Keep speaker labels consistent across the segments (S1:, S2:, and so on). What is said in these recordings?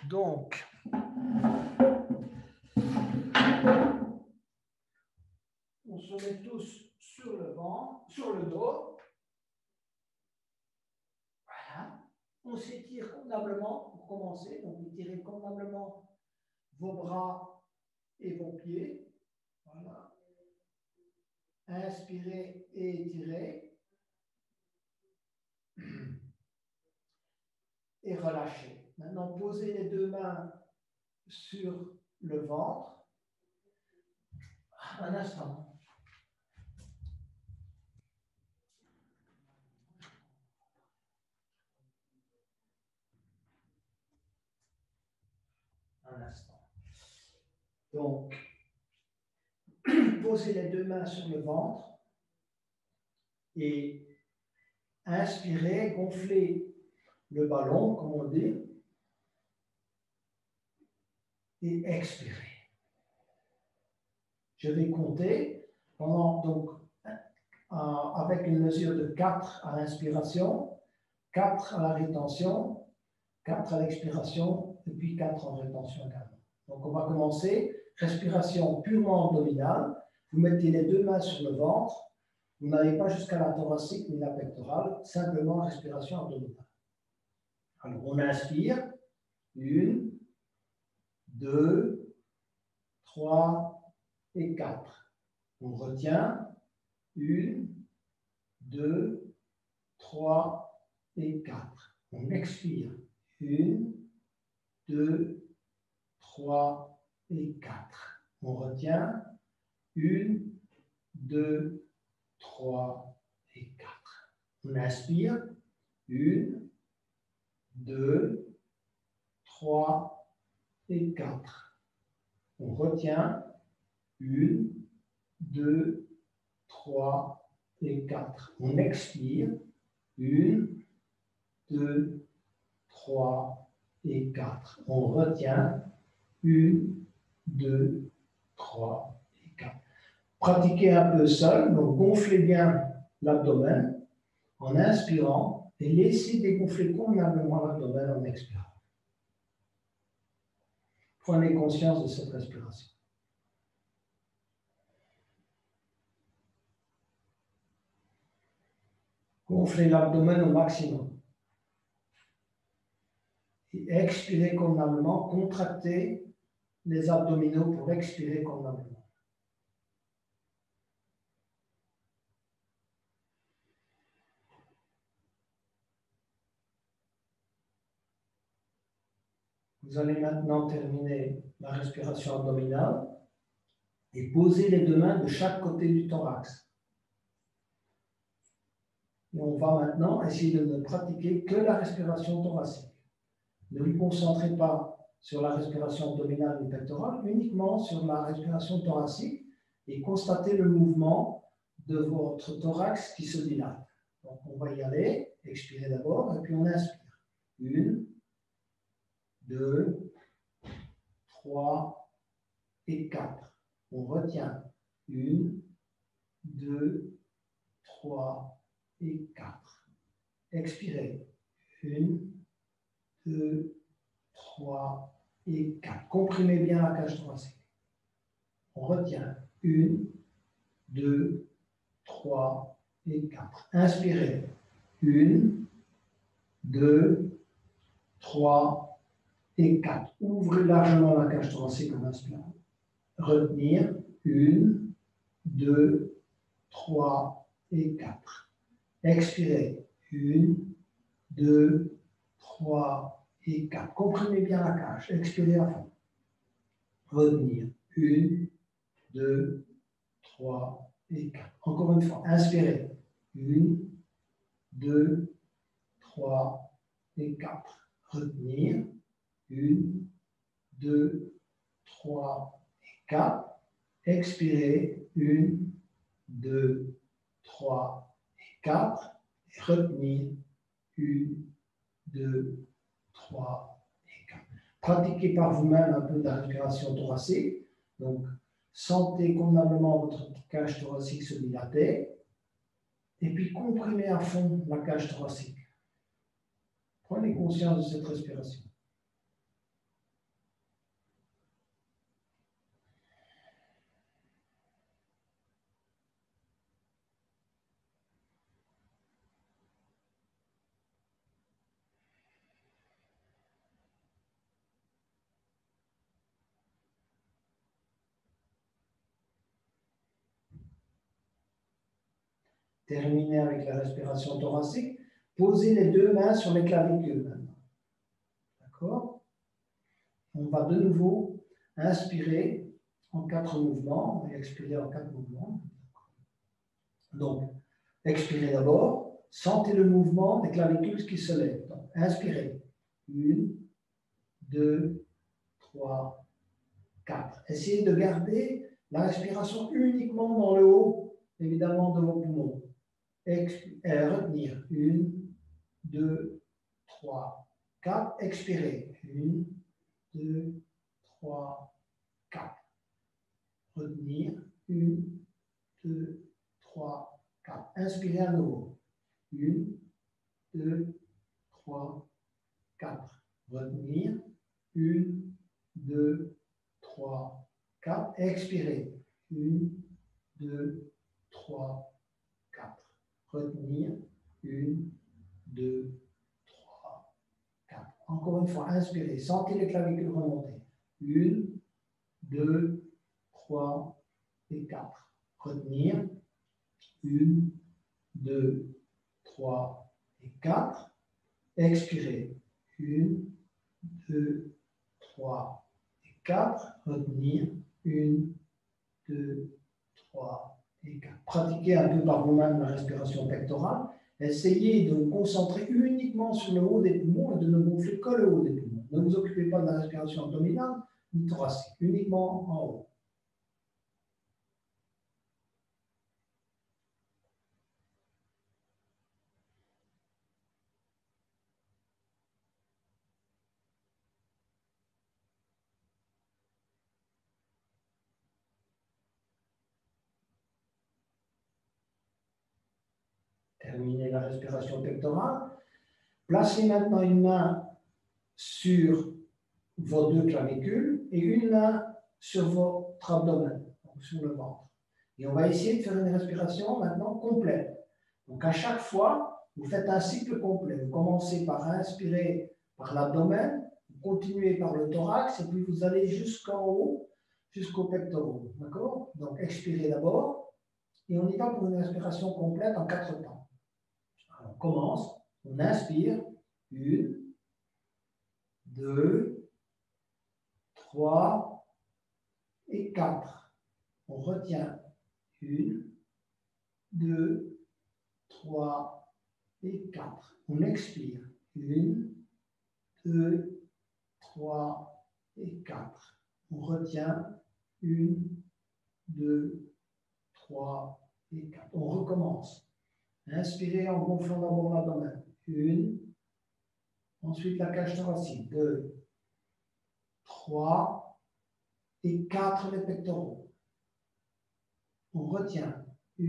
S1: Donc, on se met tous sur le ventre, sur le dos. Voilà. On s'étire convenablement pour commencer. Donc, étirez convenablement vos bras et vos pieds. Voilà. Inspirez et étirez. Et relâchez. Maintenant, posez les deux mains sur le ventre. Un instant. Un instant. Donc, posez les deux mains sur le ventre et inspirez, gonflez le ballon, comme on dit, et expirez. Je vais compter pendant, donc, avec une mesure de 4 à l'inspiration, 4 à la rétention, 4 à l'expiration, et puis 4 en rétention également. Donc, on va commencer. Respiration purement abdominale. Vous mettez les deux mains sur le ventre. Vous n'allez pas jusqu'à la thoracique ni la pectorale, simplement respiration abdominale. Alors, on inspire. 1, 2, 3 et 4. On retient. 1, 2, 3 et 4. On expire. 1, 2, 3 et 4. On retient. 1, 2, 3 et 4. On inspire. 1, 2, 3 et 4. On retient. 1, 2, 3 et 4. On expire. 1, 2, 3 et 4. On retient. 1, 2, 3 et 4. Pratiquez un peu seul, donc gonflez bien l'abdomen en inspirant et laissez dégonfler convenablement l'abdomen en expirant. Prenez conscience de cette respiration. Gonflez l'abdomen au maximum. Et expirez convenablement, contractez les abdominaux pour expirer convenablement. Vous allez maintenant terminer la respiration abdominale et poser les deux mains de chaque côté du thorax. Et on va maintenant essayer de ne pratiquer que la respiration thoracique. Ne vous concentrez pas sur la respiration abdominale ou pectorale, uniquement sur la respiration thoracique et constatez le mouvement de votre thorax qui se dilate. Donc on va y aller, expirez d'abord, et puis on inspire. 1, 2, 3 et 4. On retient. 1, 2, 3 et 4. Expirez. 1, 2, 3 et 4. Comprimez bien la cage thoracique. On retient. 1, 2, 3 et 4. Inspirez. 1, 2, 3 et 4. Ouvrez largement la cage thoracique en inspirant. Retenir. 1, 2, 3 et 4. Expirez. 1, 2, 3 et 4. Comprimez bien la cage. Expirez à fond. Retenir. 1, 2, 3 et 4. Encore une fois. Inspirez. 1, 2, 3 et 4. Retenir. 1, 2, 3 et 4. Expirez. 1, 2, 3 et 4. Et retenir. 1, 2, 3 et 4. Pratiquez par vous-même un peu de la respiration thoracique. Donc, sentez convenablement votre cage thoracique se dilater. Et puis, comprimez à fond la cage thoracique. Prenez conscience de cette respiration. Terminez avec la respiration thoracique. Posez les deux mains sur les clavicules maintenant. D'accord? On va de nouveau inspirer en 4 mouvements et expirer en 4 mouvements. Donc, expirez d'abord. Sentez le mouvement des clavicules qui se lèvent. Donc, inspirez. 1, 2, 3, 4. Essayez de garder la respiration uniquement dans le haut, évidemment, de vos poumons. Retenir. 1, 2, 3, 4. Expirez. 1, 2, 3, 4. Retenir. 1, 2, 3, 4. Inspirez à nouveau. 1, 2, 3, 4. Retenir. 1, 2, 3, 4. Expirez. 1, 2, 3, 4. Retenir. 1, 2, 3, 4. Encore une fois, inspirez. Sentez les clavicules remonter. 1, 2, 3 et 4. Retenir. 1, 2, 3 et 4. Expirez. 1, 2, 3 et 4. Retenir. 1, 2, 3 et 4. Pratiquez un peu par vous-même la respiration pectorale. Essayez de vous concentrer uniquement sur le haut des poumons et de ne gonfler que le haut des poumons. Ne vous occupez pas de la respiration abdominale ni thoracique, uniquement en haut. Terminez la respiration pectorale. Placez maintenant une main sur vos deux clavicules et une main sur votre abdomen, donc sur le ventre. Et on va essayer de faire une respiration maintenant complète. Donc à chaque fois, vous faites un cycle complet. Vous commencez par inspirer par l'abdomen, vous continuez par le thorax et puis vous allez jusqu'en haut, jusqu'aux pectoraux. D'accord? Donc expirez d'abord et on y va pour une respiration complète en 4 temps. Alors, on commence, on inspire, 1, 2, 3 et 4. On retient 1, 2, 3 et 4. On expire 1, 2, 3 et 4. On retient 1, 2, 3 et 4. On recommence. Inspirez en gonflant d'abord l'abdomen. 1, ensuite la cage thoracique. 2, 3 et 4 les pectoraux. On retient 1,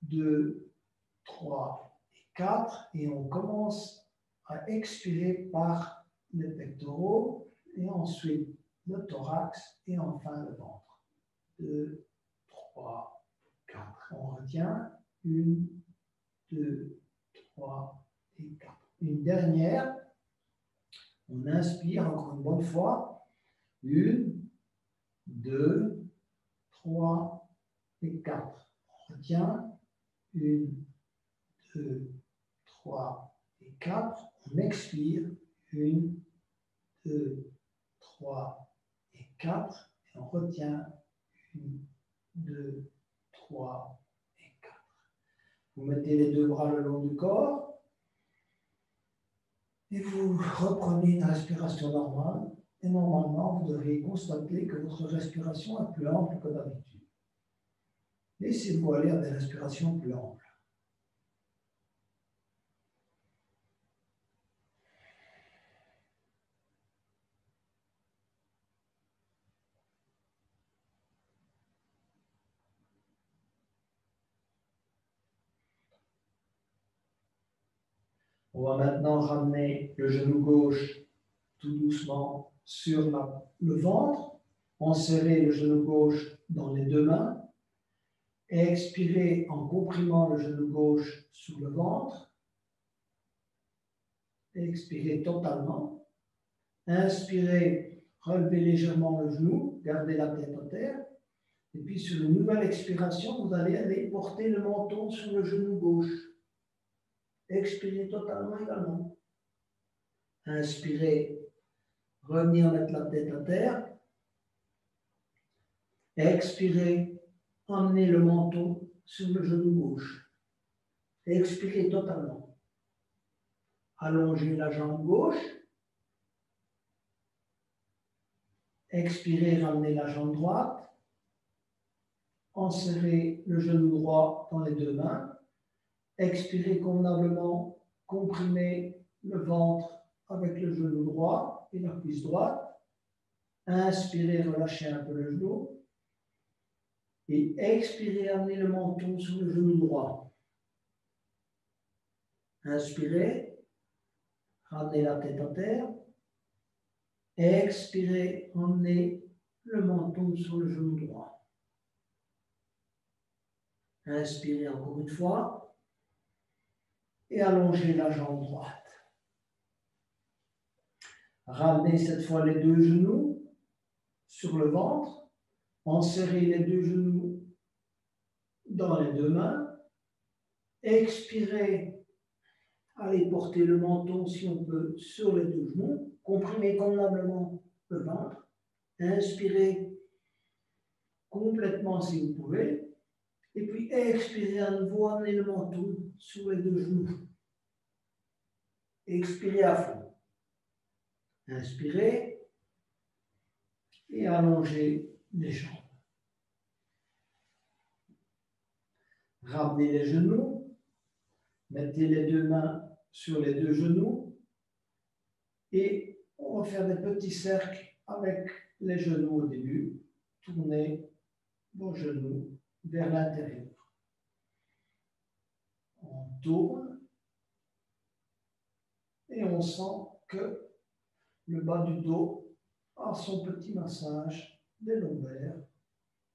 S1: 2, 3 et 4 et on commence à expirer par les pectoraux et ensuite le thorax et enfin le ventre. 2, 3, 4. On retient 1, 2, 3 et 4. Une dernière. On inspire encore une bonne fois. 1, 2, 3 et 4. On retient 1, 2, 3 et 4. On expire 1, 2, 3 et 4. Et on retient 1, 2, 3 et 4. Vous mettez les deux bras le long du corps et vous reprenez une respiration normale. Et normalement, vous devriez constater que votre respiration est plus ample que d'habitude. Laissez-vous aller à des respirations plus amples. On va maintenant ramener le genou gauche tout doucement sur le ventre. Enserrer le genou gauche dans les deux mains. Expirez en comprimant le genou gauche sur le ventre. Expirez totalement. Inspirez, relevez légèrement le genou, gardez la tête à terre. Et puis sur une nouvelle expiration, vous allez aller porter le menton sur le genou gauche. Expirez totalement également. Inspirez, revenir mettre la tête à terre. Expirez, emmenez le menton sur le genou gauche. Expirez totalement. Allongez la jambe gauche. Expirez, ramenez la jambe droite. Enserrez le genou droit dans les deux mains. Expirez convenablement, comprimez le ventre avec le genou droit et la cuisse droite. Inspirez, relâchez un peu le genou. Et expirez, amenez le menton sur le genou droit. Inspirez, ramenez la tête à terre. Expirez, emmenez le menton sur le genou droit. Inspirez encore une fois et allongez la jambe droite. Ramenez cette fois les deux genoux sur le ventre. Enserrez les deux genoux dans les deux mains. Expirez, allez porter le menton si on peut sur les deux genoux. Comprimez convenablement le ventre. Inspirez complètement si vous pouvez. Et puis expirez à nouveau, amenez le menton sur les deux genoux. Expirez à fond. Inspirez et allongez les jambes. Ramenez les genoux, mettez les deux mains sur les deux genoux et on va faire des petits cercles avec les genoux au début. Tournez vos genoux vers l'intérieur. On tourne et on sent que le bas du dos a son petit massage des lombaires.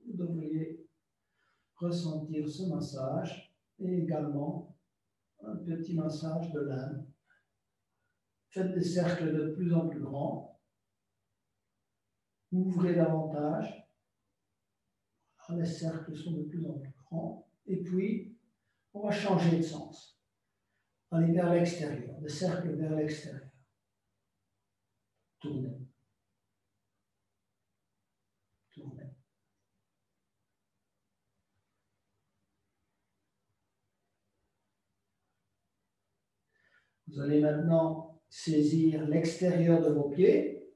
S1: Vous devriez ressentir ce massage et également un petit massage de l'âme. Faites des cercles de plus en plus grands. Ouvrez davantage. Les cercles sont de plus en plus grands. Et puis, on va changer de sens. Aller vers l'extérieur, le cercle vers l'extérieur. Tournez. Tournez. Vous allez maintenant saisir l'extérieur de vos pieds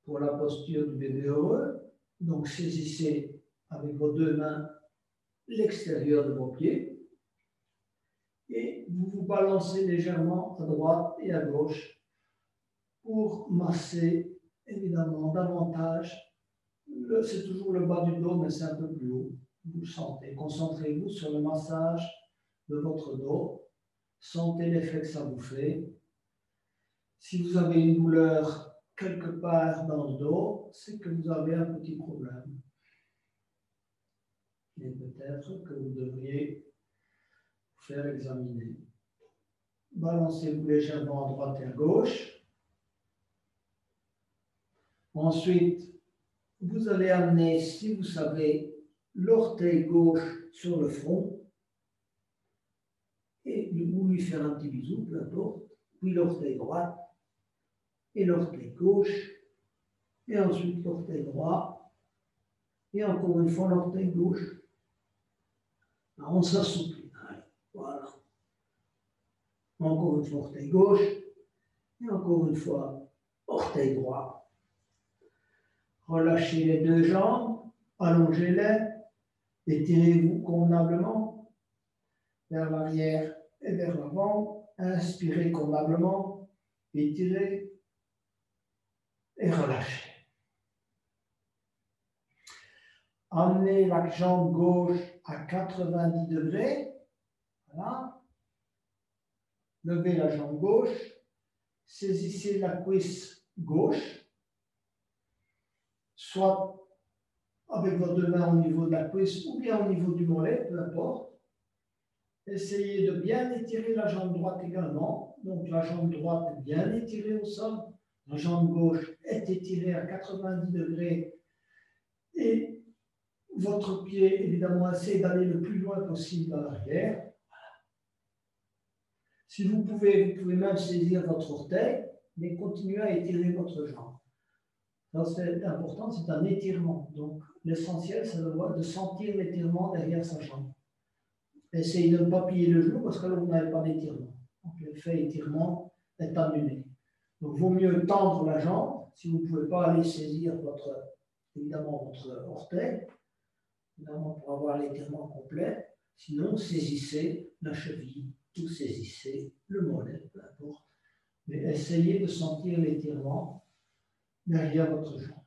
S1: pour la posture du bébé heureux. Donc, saisissez avec vos deux mains l'extérieur de vos pieds et vous vous balancez légèrement à droite et à gauche pour masser évidemment davantage. C'est toujours le bas du dos, mais c'est un peu plus haut. Vous sentez. Concentrez-vous sur le massage de votre dos. Sentez l'effet que ça vous fait. Si vous avez une douleur quelque part dans le dos, c'est que vous avez un petit problème. Et peut-être que vous devriez vous faire examiner. Balancez-vous légèrement à droite et à gauche. Ensuite, vous allez amener, si vous savez, l'orteil gauche sur le front et vous lui faire un petit bisou, peu importe. Puis l'orteil droit et l'orteil gauche et ensuite l'orteil droit et encore une fois l'orteil gauche. Alors, on s'assouplit. Voilà. Encore une fois orteil gauche et encore une fois orteil droit. Relâchez les deux jambes, allongez-les, étirez-vous convenablement vers l'arrière et vers l'avant. Inspirez convenablement, étirez et relâchez. Amenez la jambe gauche à 90 degrés. Voilà. levez la jambe gauche, saisissez la cuisse gauche, soit avec vos deux mains au niveau de la cuisse ou bien au niveau du mollet, peu importe. Essayez de bien étirer la jambe droite également. Donc la jambe droite est bien étirée au sol, la jambe gauche est étirée à 90 degrés et votre pied, évidemment, essayez d'aller le plus loin possible à l'arrière. Si vous pouvez même saisir votre orteil, mais continuez à étirer votre jambe. Ça, c'est important, c'est un étirement. Donc, l'essentiel, c'est de sentir l'étirement derrière sa jambe. Essayez de ne pas plier le genou parce que là, vous n'avez pas d'étirement. Donc, l'effet étirement est annulé. Donc, il vaut mieux tendre la jambe. Si vous ne pouvez pas aller saisir évidemment votre orteil, évidemment pour avoir l'étirement complet. Sinon, saisissez la cheville, ou saisissez le mollet, peu importe. Mais essayez de sentir l'étirement derrière votre jambe.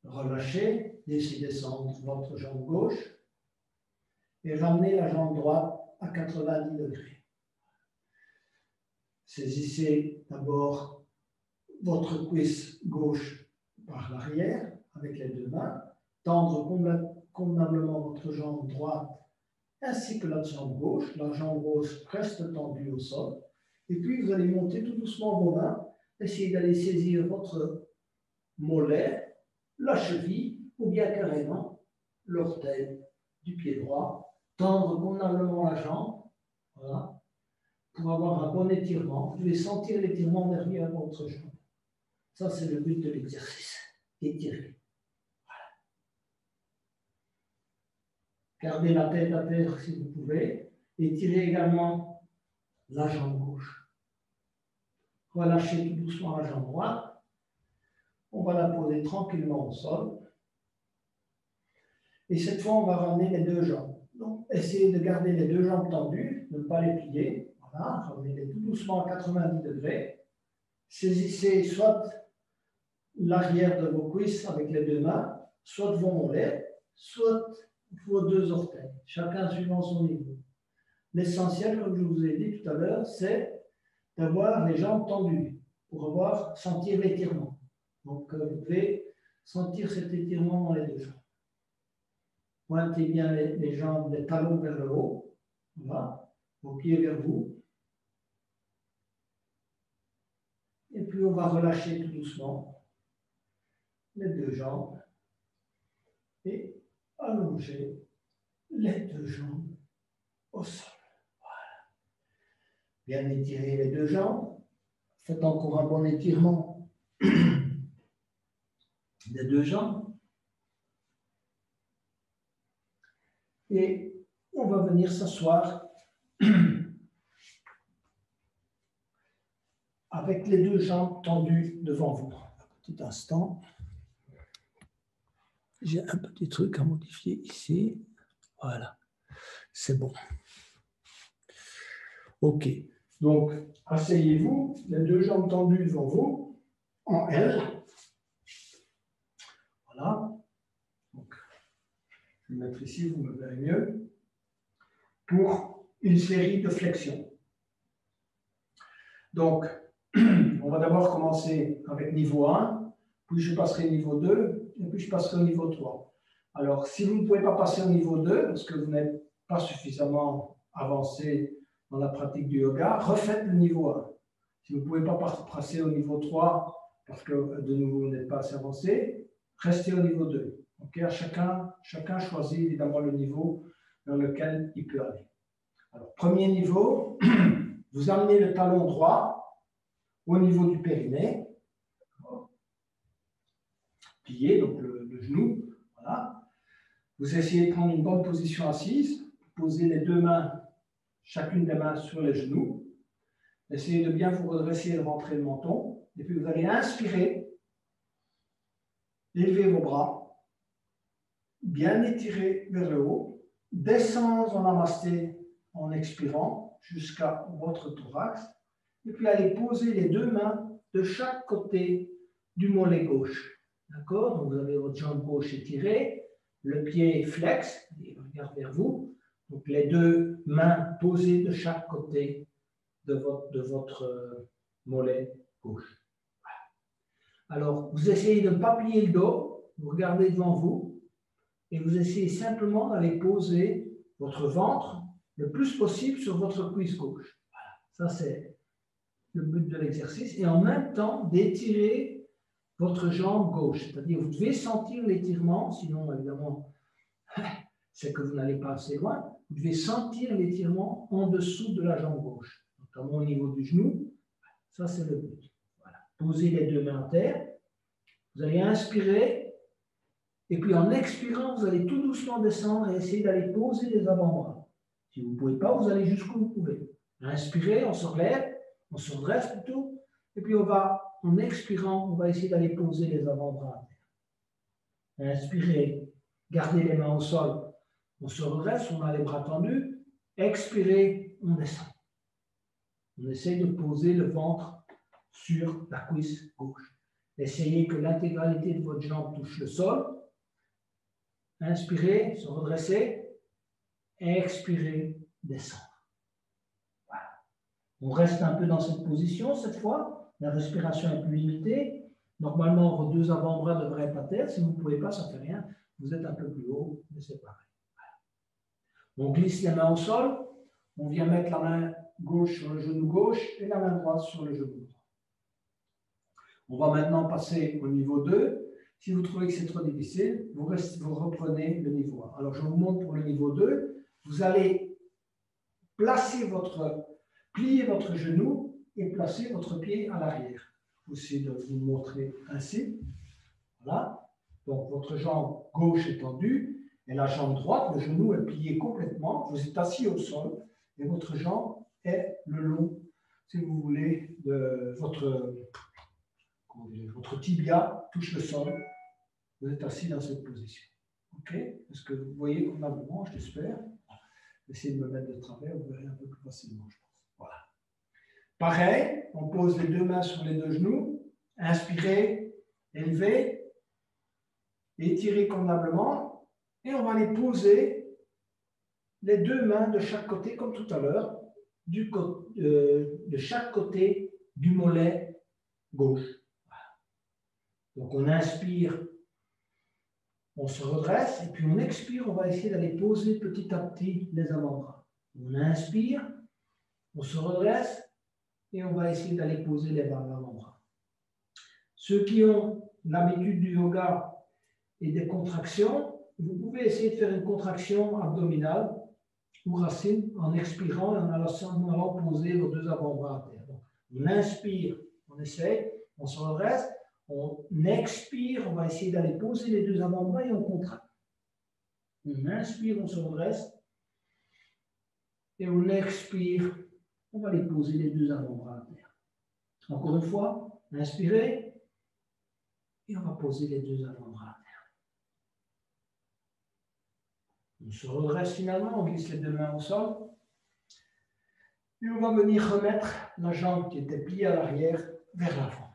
S1: Relâchez, laissez descendre votre jambe gauche et ramenez la jambe droite à 90 degrés. Saisissez d'abord votre cuisse gauche par l'arrière avec les deux mains, tendre convenablement votre jambe droite ainsi que la jambe gauche. La jambe gauche reste tendue au sol. Et puis vous allez monter tout doucement vos mains. Essayez d'aller saisir votre mollet, la cheville ou bien carrément l'orteil du pied droit. Tendre convenablement la jambe, voilà, pour avoir un bon étirement. Vous devez sentir l'étirement derrière votre jambe. Ça, c'est le but de l'exercice. Étirer. Voilà. Gardez la tête à terre si vous pouvez. Étirez également la jambe gauche. Relâchez tout doucement la jambe droite. On va la poser tranquillement au sol. Et cette fois, on va ramener les deux jambes. Donc, essayez de garder les deux jambes tendues, ne pas les plier. Voilà, ramenez-les tout doucement à 90 degrés. Saisissez soit l'arrière de vos cuisses avec les deux mains, soit vos mollets, soit vos deux orteils, chacun suivant son niveau. L'essentiel, comme je vous ai dit tout à l'heure, c'est d'avoir les jambes tendues pour sentir l'étirement. Donc, vous devez sentir cet étirement dans les deux jambes. Pointez bien les jambes, les talons vers le haut, voilà, vos pieds vers vous. Et puis, on va relâcher tout doucement les deux jambes et allonger les deux jambes au sol. Voilà. Bien étirer les deux jambes. Faites encore un bon étirement des deux jambes. Et on va venir s'asseoir avec les deux jambes tendues devant vous. Un petit instant. J'ai un petit truc à modifier ici. Voilà, c'est bon. OK. Donc, asseyez-vous, les deux jambes tendues devant vous, en L. Voilà. Donc, je vais mettre ici, vous me verrez mieux. Pour une série de flexions. Donc, on va d'abord commencer avec niveau 1, puis je passerai niveau 2, et puis je passerai au niveau 3. Alors, si vous ne pouvez pas passer au niveau 2, parce que vous n'êtes pas suffisamment avancé dans la pratique du yoga, refaites le niveau 1. Si vous ne pouvez pas passer au niveau 3, parce que de nouveau vous n'êtes pas assez avancé, restez au niveau 2. Okay, chacun choisit évidemment le niveau dans lequel il peut aller. Alors, premier niveau, vous amenez le talon droit au niveau du périnée. Plié, donc le genou. Voilà. Vous essayez de prendre une bonne position assise. Posez les deux mains, chacune des mains sur les genoux. Essayez de bien vous redresser et de rentrer le menton. Et puis vous allez inspirer. Élevez vos bras. Bien étirer vers le haut. Descendre en namasté en expirant jusqu'à votre thorax. Et puis allez poser les deux mains de chaque côté du mollet gauche. D'accord? Donc vous avez votre jambe gauche étirée, le pied flex, il regarde vers vous. Donc les deux mains posées de chaque côté de votre mollet gauche. Voilà. Alors, vous essayez de ne pas plier le dos, vous regardez devant vous, et vous essayez simplement d'aller poser votre ventre le plus possible sur votre cuisse gauche. Voilà. Ça, c'est le but de l'exercice. Et en même temps, d'étirer votre jambe gauche. C'est-à-dire, vous devez sentir l'étirement, sinon, évidemment, c'est que vous n'allez pas assez loin. Vous devez sentir l'étirement en dessous de la jambe gauche, notamment au niveau du genou. Ça, c'est le but. Voilà. Posez les deux mains à terre. Vous allez inspirer. Et puis, en expirant, vous allez tout doucement descendre et essayer d'aller poser les avant-bras. Si vous ne pouvez pas, vous allez jusqu'où vous pouvez. Inspirez, on se relève, on se redresse plutôt. Et puis, en expirant, on va essayer d'aller poser les avant-bras à terre. Inspirez, gardez les mains au sol. On se redresse, on a les bras tendus. Expirez, on descend. On essaye de poser le ventre sur la cuisse gauche. Essayez que l'intégralité de votre jambe touche le sol. Inspirez, se redresser. Expirez, descendre. Voilà. On reste un peu dans cette position cette fois. La respiration est plus limitée. Normalement, vos deux avant-bras devraient être à terre. Si vous ne pouvez pas, ça ne fait rien. Vous êtes un peu plus haut, mais c'est pareil. Voilà. On glisse les mains au sol. On vient mettre la main gauche sur le genou gauche et la main droite sur le genou droit. On va maintenant passer au niveau 2. Si vous trouvez que c'est trop difficile, vous reprenez le niveau 1. Alors, je vous montre pour le niveau 2. Vous allez plier votre genou et placer votre pied à l'arrière. Je vais essayer de vous montrer ainsi. Voilà. Donc, votre jambe gauche est tendue et la jambe droite, le genou est plié complètement. Vous êtes assis au sol et votre jambe est le long, si vous voulez, de votre tibia touche le sol. Vous êtes assis dans cette position. OK? Est-ce que vous voyez convenablement, j'espère? Essayez de me mettre de travers, vous verrez un peu plus facilement, je pense. Voilà. Pareil, on pose les deux mains sur les deux genoux. Inspirez, élevez, étirez convenablement. Et on va les poser, les deux mains de chaque côté, comme tout à l'heure, de chaque côté du mollet gauche. Voilà. Donc on inspire, on se redresse, et puis on expire, on va essayer d'aller poser petit à petit les avant-bras. On inspire, on se redresse, et on va essayer d'aller poser les avant-bras. Ceux qui ont l'habitude du yoga et des contractions, vous pouvez essayer de faire une contraction abdominale ou racine en expirant et en allant poser vos deux avant-bras à terre. Donc, on inspire, on essaye, on se redresse, on expire, on va essayer d'aller poser les deux avant-bras et on contracte. On inspire, on se redresse et on expire, on va les poser les deux avant-bras à terre. Encore une fois, inspirez et on va poser les deux avant-bras à terre. On se redresse finalement, on glisse les deux mains au sol. Et on va venir remettre la jambe qui était pliée à l'arrière vers l'avant.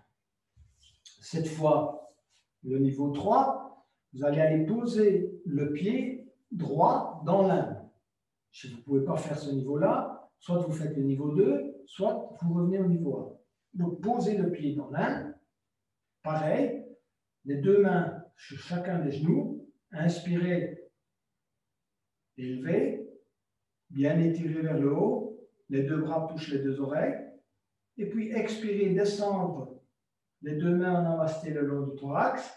S1: Cette fois, le niveau 3, vous allez aller poser le pied droit dans l'Inde. Si vous ne pouvez pas faire ce niveau-là, soit vous faites le niveau 2, soit vous revenez au niveau 1. Donc, posez le pied dans l'Inde. Pareil, les deux mains sur chacun des genoux. Inspirez, élevez, bien étirez vers le haut. Les deux bras touchent les deux oreilles. Et puis, expirez, descendre les deux mains en namasté le long du thorax.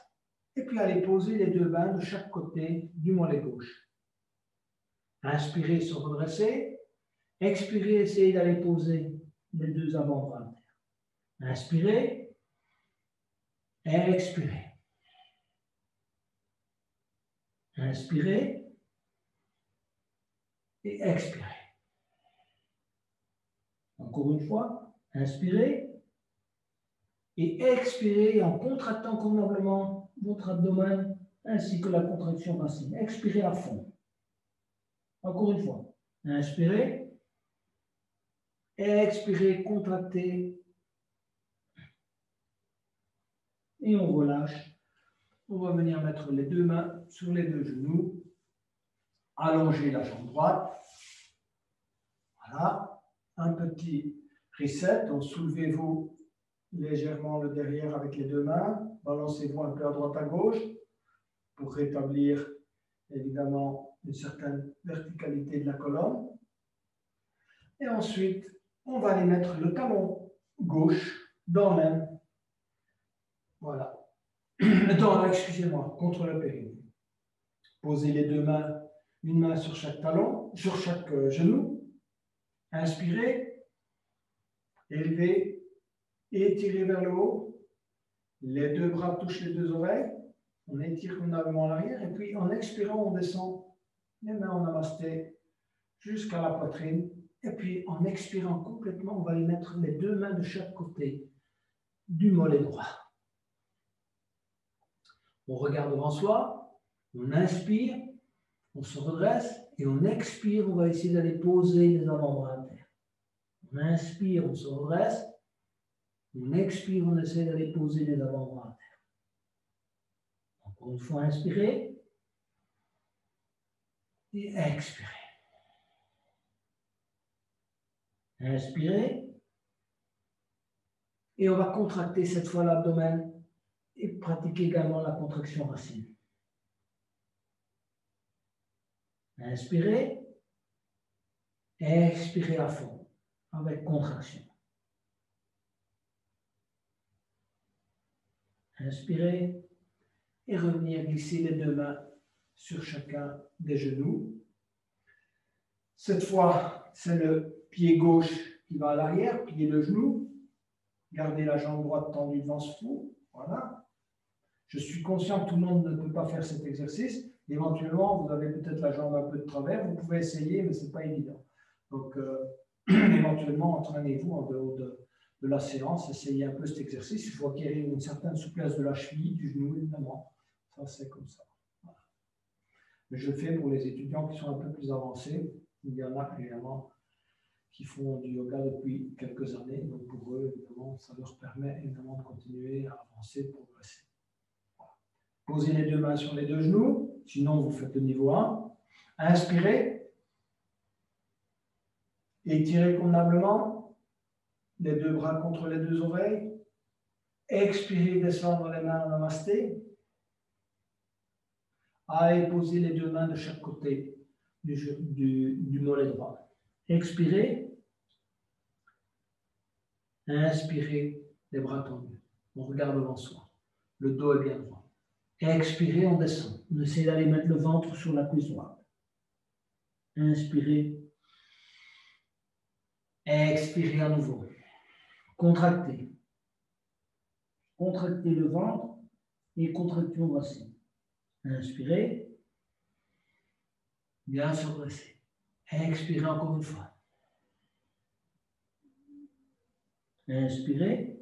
S1: Et puis, allez poser les deux mains de chaque côté du mollet gauche. Inspirez, se redresser. Expirez, essayez d'aller poser les deux avant-bras à terre. Inspirez. Expirez. Inspirez. Et expirez. Encore une fois, inspirez. Et expirez en contractant convenablement votre abdomen ainsi que la contraction racine. Expirez à fond. Encore une fois, inspirez. Expirez, contractez. Et on relâche. On va venir mettre les deux mains sur les deux genoux. allongez la jambe droite. Voilà. Un petit reset. Donc, soulevez-vous légèrement le derrière avec les deux mains. Balancez-vous un peu à droite à gauche pour rétablir évidemment une certaine verticalité de la colonne. Et ensuite, on va aller mettre le talon gauche dans l'aine. Voilà. Excusez-moi, contre le périnée. Posez les deux mains, une main sur chaque talon, sur chaque genou. Inspirez, élevez, étirez vers le haut. Les deux bras touchent les deux oreilles. On étire convenablement en arrière. Et puis, en expirant, on descend les mains en namasté jusqu'à la poitrine. Et puis, en expirant complètement, on va les mettre les deux mains de chaque côté du mollet droit. On regarde devant soi, on inspire, on se redresse et on expire, on va essayer d'aller poser les avant-bras à terre. On inspire, on se redresse, on expire, on essaie d'aller poser les avant-bras à terre. Encore une fois, inspirez et expirez. Inspirez et on va contracter cette fois l'abdomen et pratiquer également la contraction racine. Inspirez, expirez à fond avec contraction. Inspirez et revenez à glisser les deux mains sur chacun des genoux. Cette fois, c'est le pied gauche qui va à l'arrière, pliez le genou, gardez la jambe droite tendue devant vous. Voilà. Je suis conscient que tout le monde ne peut pas faire cet exercice. Éventuellement, vous avez peut-être la jambe un peu de travers. Vous pouvez essayer, mais ce n'est pas évident. Donc, éventuellement, entraînez-vous en dehors de la séance. Essayez un peu cet exercice. Il faut acquérir une certaine souplesse de la cheville, du genou, évidemment. Ça, c'est comme ça. Voilà. Mais je le fais pour les étudiants qui sont un peu plus avancés. Il y en a évidemment qui font du yoga depuis quelques années. Donc, pour eux, évidemment, ça leur permet évidemment de continuer à avancer, de progresser. Posez les deux mains sur les deux genoux, sinon vous faites le niveau 1. Inspirez. Étirez convenablement. Les deux bras contre les deux oreilles. Expirez, descendre les mains en namasté. Allez, posez les deux mains de chaque côté du mollet droit. Expirez. Inspirez, les bras tendus. On regarde devant soi. Le dos est bien droit. Expirez, on descend. On essaie d'aller mettre le ventre sur la cuisse droite. Inspirez. Expirez à nouveau. Contractez. Contractez le ventre et contraction racine. Inspirez. Bien se redresser. Expirez encore une fois. Inspirez.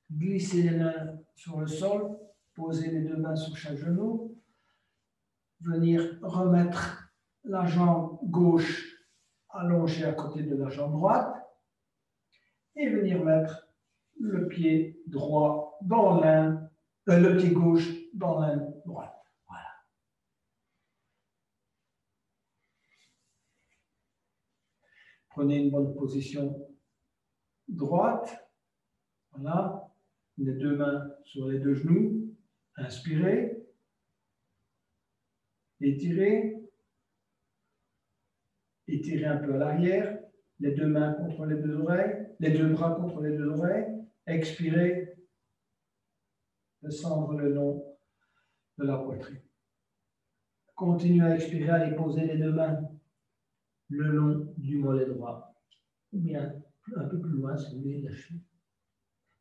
S1: Glissez les mains sur le sol. Posez les deux mains sur chaque genou. Venir remettre la jambe gauche allongée à côté de la jambe droite. Et venir mettre le pied droit dans l'aine, le pied gauche dans l'aine droite. Voilà. Prenez une bonne position droite. Voilà. Les deux mains sur les deux genoux. Inspirez. Étirez. Étirez un peu à l'arrière. Les deux mains contre les deux oreilles. Les deux bras contre les deux oreilles. Expirez. Descendre le long de la poitrine. Continuez à expirer, à poser les deux mains le long du mollet droit. Ou bien un peu plus loin si vous voulez lâcher.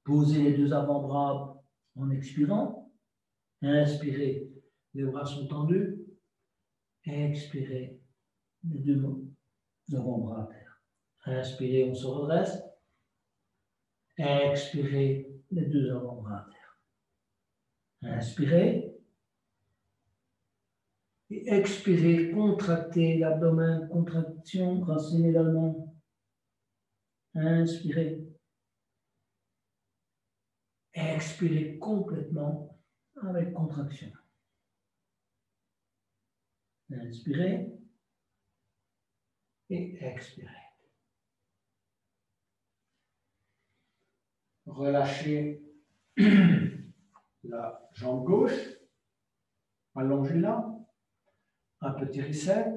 S1: Posez les deux avant-bras en expirant. Inspirez, les bras sont tendus. Expirez, les deux avant-bras à terre. Inspirez, on se redresse. Expirez, les deux avant-bras à terre. Inspirez. Et expirez, contractez l'abdomen, contraction, racine également. Inspirez. Expirez complètement avec contraction. Inspirez. et expirez. Relâchez la jambe gauche, allongez-la, un petit reset,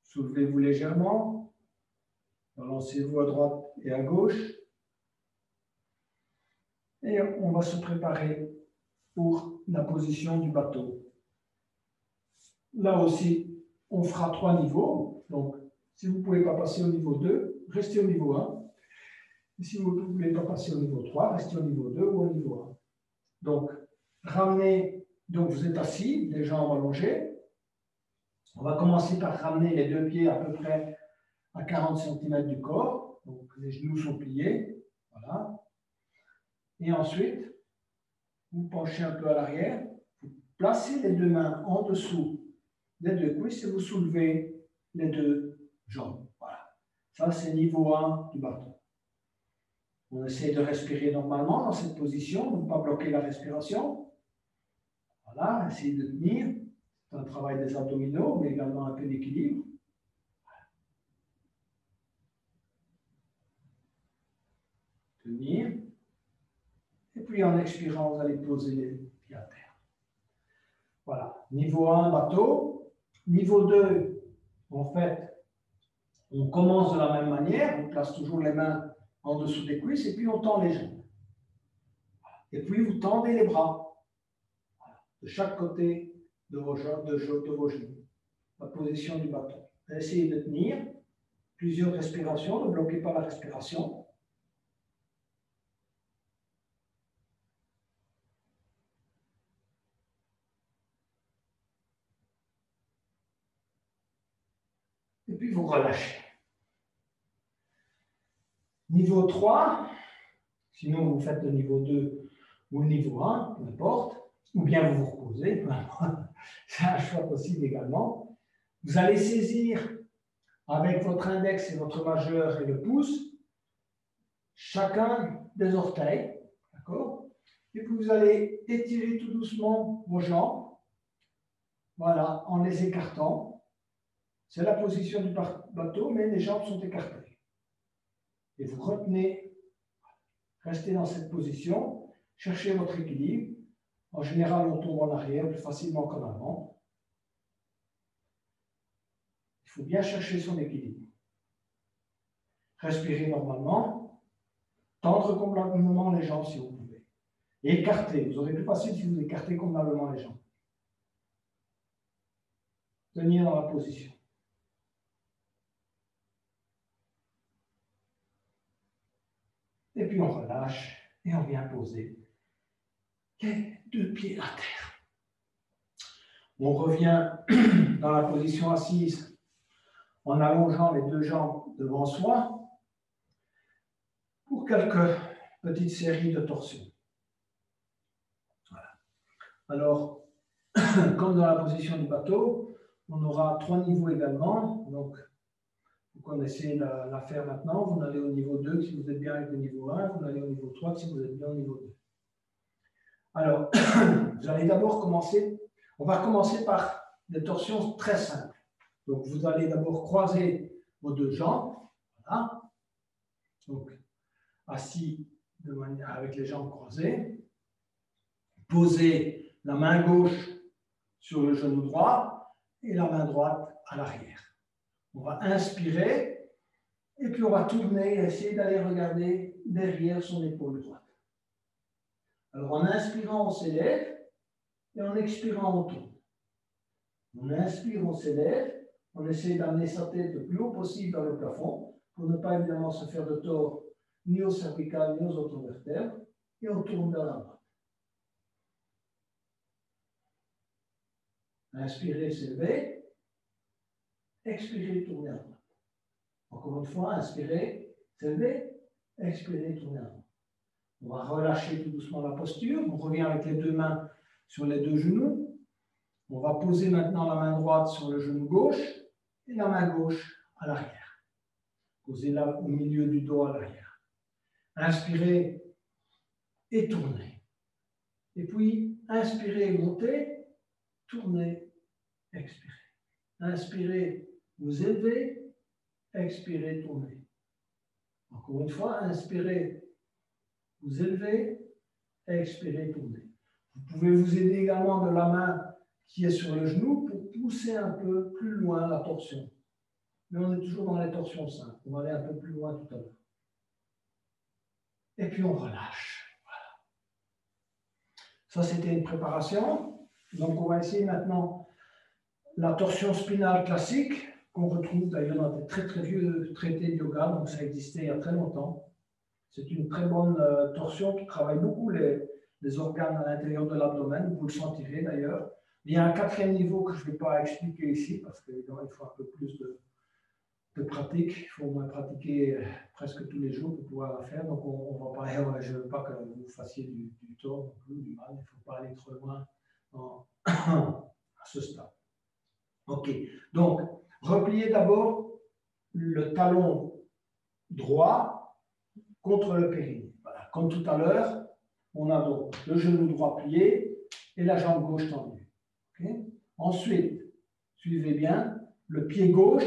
S1: soulevez-vous légèrement, balancez-vous à droite et à gauche, et on va se préparer pour la position du bateau. Là aussi, on fera 3 niveaux, donc si vous ne pouvez pas passer au niveau 2, restez au niveau 1. Et si vous ne pouvez pas passer au niveau 3, restez au niveau 2 ou au niveau 1. Donc, ramenez, donc vous êtes assis, les jambes allongées. On va commencer par ramener les 2 pieds à peu près à 40 cm du corps. Donc, les genoux sont pliés. Voilà. Et ensuite, vous penchez un peu à l'arrière. Vous placez les 2 mains en dessous des 2 cuisses et vous soulevez les 2 jambes. Voilà. Ça, c'est niveau 1 du bateau. On essaie de respirer normalement dans cette position, de ne pas bloquer la respiration. Voilà, essayez de tenir. C'est un travail des abdominaux, mais également un peu d'équilibre. Tenir. Et puis en expirant, vous allez poser les pieds à terre. Voilà. Niveau 1, bateau. Niveau 2, en fait, on commence de la même manière. On place toujours les mains en dessous des cuisses et puis on tend les jambes. Et puis vous tendez les bras. Voilà. De chaque côté de vos genoux. La position du bateau. Essayez de tenir plusieurs respirations, ne bloquez pas la respiration. Et puis vous relâchez. Niveau 3, sinon vous faites le niveau 2 ou le niveau 1, peu importe, ou bien vous vous reposez, c'est un choix possible également. Vous allez saisir avec votre index et votre majeur et le pouce chacun des orteils, d'accord? Et puis vous allez étirer tout doucement vos jambes, voilà, en les écartant. C'est la position du bateau, mais les jambes sont écartées. Et vous retenez, restez dans cette position, cherchez votre équilibre. En général, on tombe en arrière plus facilement qu'en avant. Il faut bien chercher son équilibre. Respirez normalement, tendre convenablement les jambes si vous pouvez. Et écarter, vous aurez plus facile si vous écartez convenablement les jambes. Tenir dans la position. Et puis on relâche et on vient poser les 2 pieds à terre. On revient dans la position assise en allongeant les 2 jambes devant soi pour quelques petites séries de torsions. Voilà. Alors, comme dans la position du bateau, on aura 3 niveaux également. Donc, vous connaissez la faire maintenant. Vous allez au niveau 2 si vous êtes bien avec le niveau 1. Vous allez au niveau 3 si vous êtes bien au niveau 2. Alors, vous allez d'abord commencer. On va commencer par des torsions très simples. Donc, vous allez d'abord croiser vos 2 jambes. Voilà. Donc, assis de manière, avec les jambes croisées. Posez la main gauche sur le genou droit et la main droite à l'arrière. On va inspirer et puis on va tourner et essayer d'aller regarder derrière son épaule droite. Alors en inspirant, on s'élève et en expirant, on tourne. On inspire, on s'élève, on essaie d'amener sa tête le plus haut possible vers le plafond pour ne pas évidemment se faire de tort ni au cervical ni aux autres vertèbres et on tourne vers la droite. Inspirez, s'élever. Expirez, tournez à droite. Encore une fois, inspirez, s'élever. Expirez, tournez à droite. On va relâcher tout doucement la posture. On revient avec les 2 mains sur les 2 genoux. On va poser maintenant la main droite sur le genou gauche et la main gauche à l'arrière. Posez-la au milieu du dos à l'arrière. Inspirez et tournez. Et puis, inspirez, montez, tournez, expirez. Inspirez, vous élevez, expirez, tournez. Encore une fois, inspirez, vous élevez, expirez, tournez. Vous pouvez vous aider également de la main qui est sur le genou pour pousser un peu plus loin la torsion. Mais on est toujours dans les torsions simples. On va aller un peu plus loin tout à l'heure. Et puis on relâche. Voilà. Ça, c'était une préparation. Donc on va essayer maintenant la torsion spinale classique, qu'on retrouve d'ailleurs dans des très très vieux traités de yoga, donc ça existait il y a très longtemps. C'est une très bonne torsion qui travaille beaucoup les organes à l'intérieur de l'abdomen, vous le sentirez d'ailleurs. Il y a un quatrième niveau que je ne vais pas expliquer ici, parce qu'évidemment il faut un peu plus de pratique, il faut au moins pratiquer presque tous les jours pour pouvoir la faire, donc on va pas, je ne veux pas que vous fassiez du tort non plus, du mal, il ne faut pas aller trop loin à ce stade. Ok, donc repliez d'abord le talon droit contre le périnée. Voilà. Comme tout à l'heure, on a donc le genou droit plié et la jambe gauche tendue. Okay. Ensuite, suivez bien, le pied gauche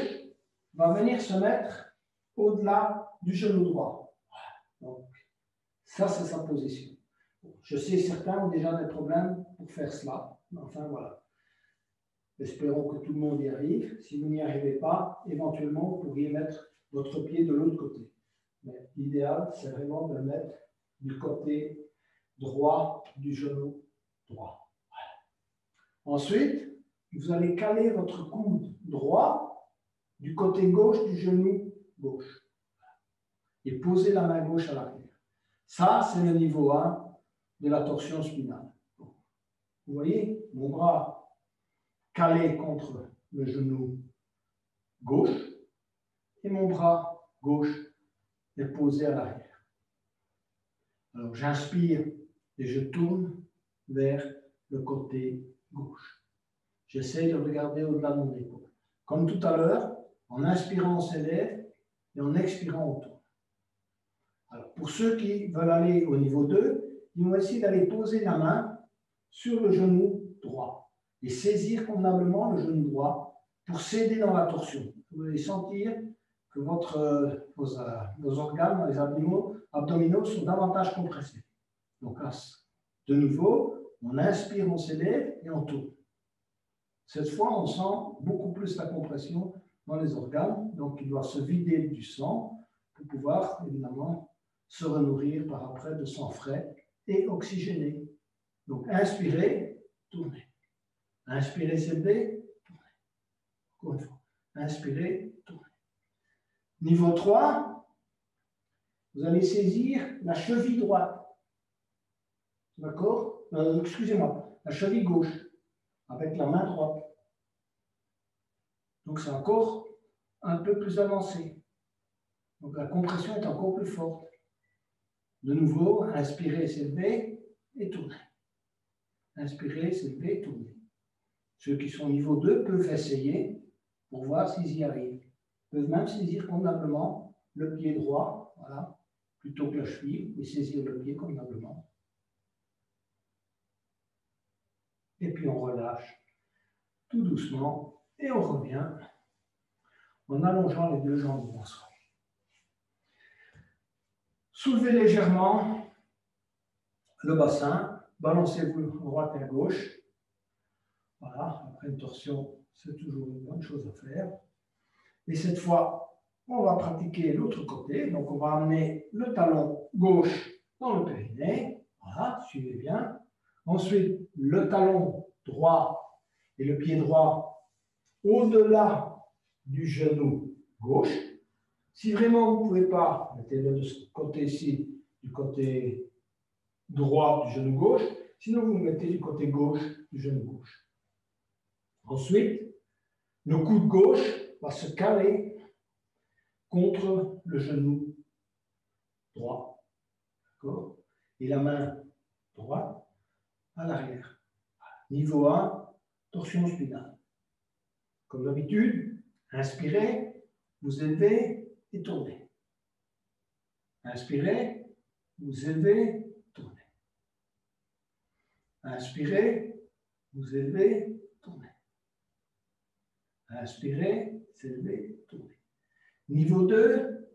S1: va venir se mettre au-delà du genou droit. Voilà. Donc, ça, c'est sa position. Je sais certains ont déjà des problèmes pour faire cela. Enfin, voilà. Espérons que tout le monde y arrive. Si vous n'y arrivez pas, éventuellement, vous pourriez mettre votre pied de l'autre côté. Mais l'idéal, c'est vraiment de le mettre du côté droit du genou droit. Voilà. Ensuite, vous allez caler votre coude droit du côté gauche du genou gauche. Et poser la main gauche à l'arrière. Ça, c'est le niveau 1 de la torsion spinale. Vous voyez, mon bras calé contre le genou gauche et mon bras gauche est posé à l'arrière. Alors j'inspire et je tourne vers le côté gauche. J'essaie de regarder au-delà de mon épaule. Comme tout à l'heure, en inspirant on s'élève et en expirant on tourne. Alors pour ceux qui veulent aller au niveau 2, ils vont essayer d'aller poser la main sur le genou droit et saisir convenablement le genou droit pour s'aider dans la torsion. Vous allez sentir que vos organes, les abdominaux sont davantage compressés. Donc là, de nouveau, on inspire, on s'élève et on tourne. Cette fois, on sent beaucoup plus la compression dans les organes, donc il doit se vider du sang pour pouvoir évidemment se renourrir par après de sang frais et oxygéné. Donc inspirez, tournez. Inspirez, s'élever, tournez. Encore une fois. Inspirez, tournez. Niveau 3, vous allez saisir la cheville droite. D'accord? Excusez-moi, la cheville gauche, avec la main droite. Donc c'est encore un peu plus avancé. Donc la compression est encore plus forte. De nouveau, inspirez, s'élever et tournez. Inspirez, s'élever, tournez. Ceux qui sont niveau 2 peuvent essayer pour voir s'ils y arrivent. Ils peuvent même saisir convenablement le pied droit, voilà, plutôt que la cheville, et saisir le pied convenablement. Et puis on relâche tout doucement et on revient en allongeant les deux jambes devant soi. Soulevez légèrement le bassin, balancez-vous à droite et à gauche. Voilà, après une torsion, c'est toujours une bonne chose à faire. Et cette fois, on va pratiquer l'autre côté. Donc, on va amener le talon gauche dans le périnée. Voilà, suivez bien. Ensuite, le talon droit et le pied droit au-delà du genou gauche. Si vraiment vous ne pouvez pas, mettez-le de ce côté-ci, du côté droit du genou gauche. Sinon, vous le mettez du côté gauche du genou gauche. Ensuite, le coude gauche va se caler contre le genou droit. D'accord? Et la main droite à l'arrière. Niveau 1, torsion spinale. Comme d'habitude, inspirez, vous élevez et tournez. Inspirez, vous élevez, tournez. Inspirez, vous élevez, tournez. Inspirez, s'élever, tournez. Niveau 2,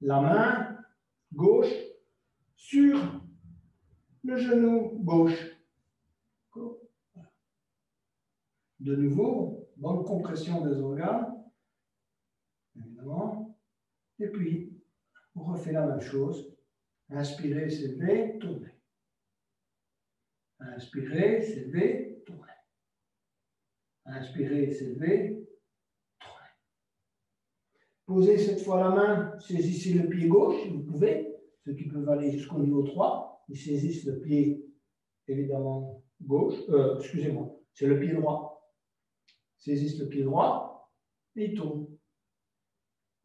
S1: la main gauche sur le genou gauche. De nouveau, bonne compression des organes, évidemment. Et puis, on refait la même chose. Inspirez, s'élever, tournez. Inspirez, s'élever, tournez. Inspirez, s'élever, tournez. Posez cette fois la main, saisissez le pied gauche si vous pouvez. Ceux qui peuvent aller jusqu'au niveau 3, ils saisissent le pied, évidemment, gauche. Excusez-moi, c'est le pied droit. Saisissent le pied droit et ils tournent.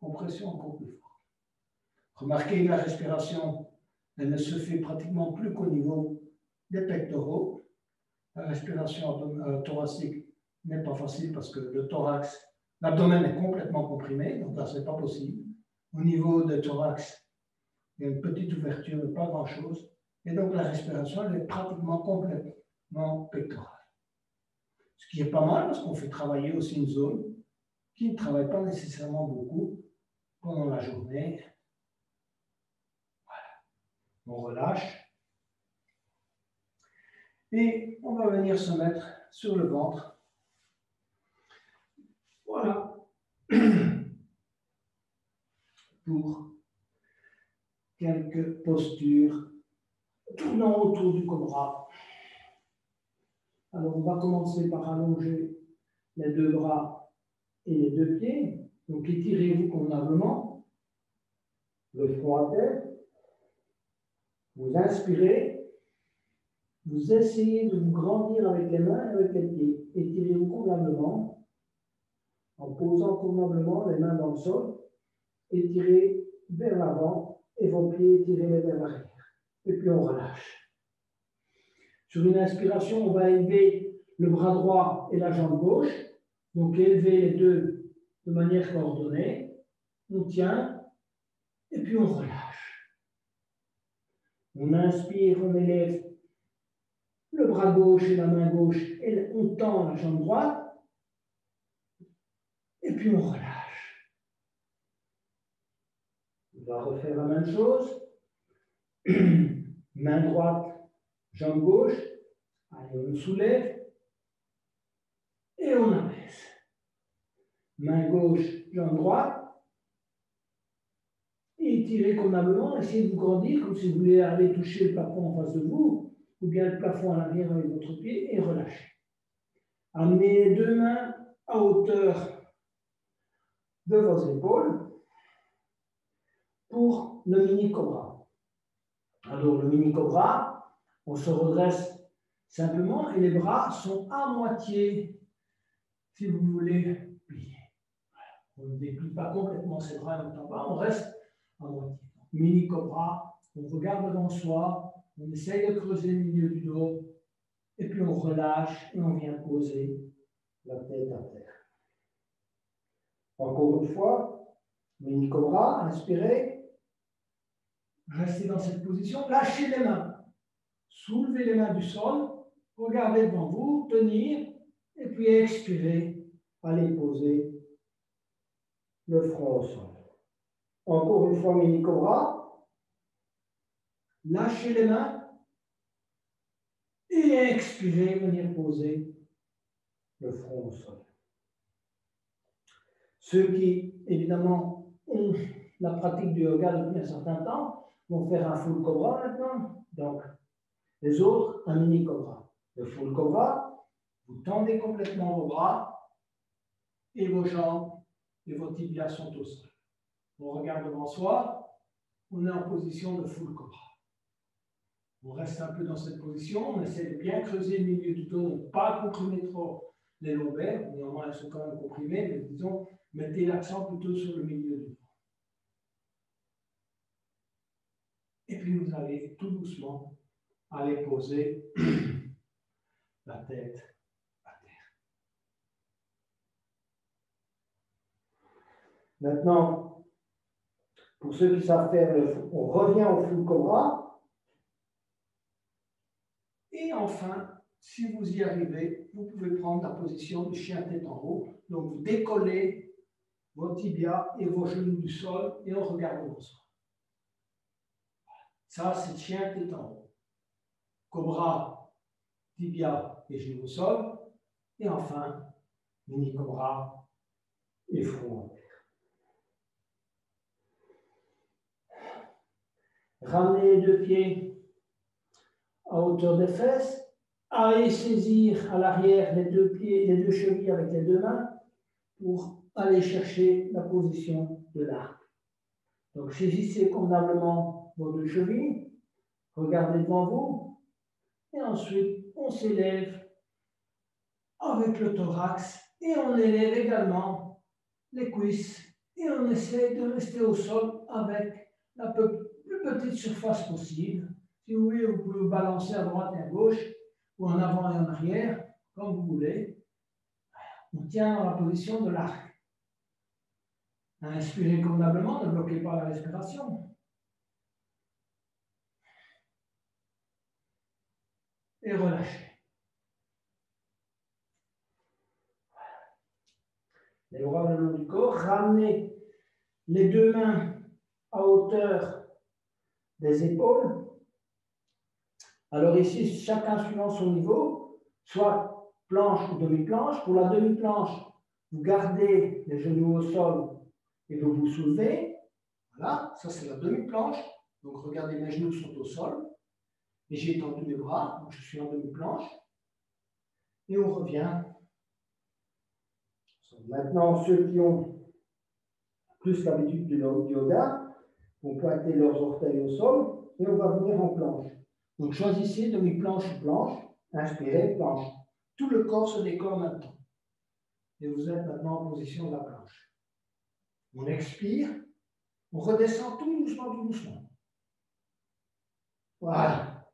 S1: Compression encore plus forte. Remarquez la respiration, elle ne se fait pratiquement plus qu'au niveau des pectoraux. La respiration thoracique n'est pas facile parce que le thorax, l'abdomen est complètement comprimé, donc là, ce n'est pas possible. Au niveau du thorax, il y a une petite ouverture, mais pas grand-chose. Et donc, la respiration, elle est pratiquement complètement pectorale. Ce qui est pas mal parce qu'on fait travailler aussi une zone qui ne travaille pas nécessairement beaucoup pendant la journée. Voilà. On relâche. Et on va venir se mettre sur le ventre. Voilà. Pour quelques postures tournant autour du cobra. Alors, on va commencer par allonger les deux bras et les deux pieds. Donc, étirez-vous convenablement, le front à terre. Vous inspirez. Vous essayez de vous grandir avec les mains et avec les pieds. Étirez-vous convenablement en posant convenablement les mains dans le sol. Étirez vers l'avant et vos pieds étirez vers l'arrière. Et puis, on relâche. Sur une inspiration, on va élever le bras droit et la jambe gauche. Donc, élever les deux de manière coordonnée. On tient et puis on relâche. On inspire, on élève le bras gauche et la main gauche et on tend la jambe droite. Et puis on relâche. On va refaire la même chose. Main droite, jambe gauche. Allez, on soulève et on abaisse. Main gauche, jambe droite. Et étirez convenablement, essayez de vous grandir comme si vous voulez aller toucher le plafond en face de vous, ou bien le plafond à l'arrière avec votre pied, et relâchez. Amenez les deux mains à hauteur de vos épaules pour le mini-cobra. Alors, le mini-cobra, on se redresse simplement et les bras sont à moitié, si vous voulez, pliés. On ne déplie pas complètement ses bras en même temps, on reste à moitié. Mini-cobra, on regarde devant soi, on essaye de creuser le milieu du dos, et puis on relâche et on vient poser la tête à terre. Encore une fois, mini-cobra, inspirez, restez dans cette position, lâchez les mains, soulevez les mains du sol, regardez devant vous, tenir, et puis expirez, allez poser le front au sol. Encore une fois, mini-cobra, lâchez les mains et expirez, venir poser le front au sol. Ceux qui, évidemment, ont la pratique du yoga depuis un certain temps vont faire un full cobra maintenant. Donc, les autres, un mini cobra. Le full cobra, vous tendez complètement vos bras et vos jambes et vos tibias sont au sol. On regarde devant soi, on est en position de full cobra. On reste un peu dans cette position, on essaie de bien creuser le milieu du dos, ne pas comprimer trop les lombaires. Normalement, elles sont quand même comprimées, mais disons, mettez l'accent plutôt sur le milieu du dos. Et puis, vous allez tout doucement aller poser la tête à terre. Maintenant, pour ceux qui savent faire, on revient au full cobra. Et enfin, si vous y arrivez, vous pouvez prendre la position du chien tête en haut. Donc, vous décollez vos tibias et vos genoux du sol et on regarde au sol. Ça, c'est chien tête en haut. Cobra, tibia et genoux au sol. Et enfin, mini cobra et front en terre. Ramenez les deux pieds à hauteur des fesses. Allez saisir à l'arrière les deux pieds, les deux chevilles avec les deux mains pour aller chercher la position de l'arc. Donc saisissez convenablement vos deux chevilles, regardez devant vous, et ensuite on s'élève avec le thorax et on élève également les cuisses et on essaie de rester au sol avec la plus petite surface possible. Si vous voulez, vous pouvez vous balancer à droite et à gauche, ou en avant et en arrière, comme vous voulez. On tient dans la position de l'arc. Inspirez convenablement, ne bloquez pas la respiration. Et relâchez. Les bras le long du corps, ramenez les deux mains à hauteur des épaules. Alors ici, chacun suivant son niveau, soit planche ou demi-planche. Pour la demi-planche, vous gardez les genoux au sol et vous vous soulevez. Voilà, ça c'est la demi-planche. Donc regardez, mes genoux sont au sol. Et j'ai étendu mes bras, donc je suis en demi-planche. Et on revient. Maintenant, ceux qui ont plus l'habitude du yoga vont pointer leurs orteils au sol et on va venir en planche. Donc choisissez demi-planche ou planche, inspirez, planche. Tout le corps se décolle maintenant. Et vous êtes maintenant en position de la planche. On expire, on redescend tout doucement, tout doucement. Voilà.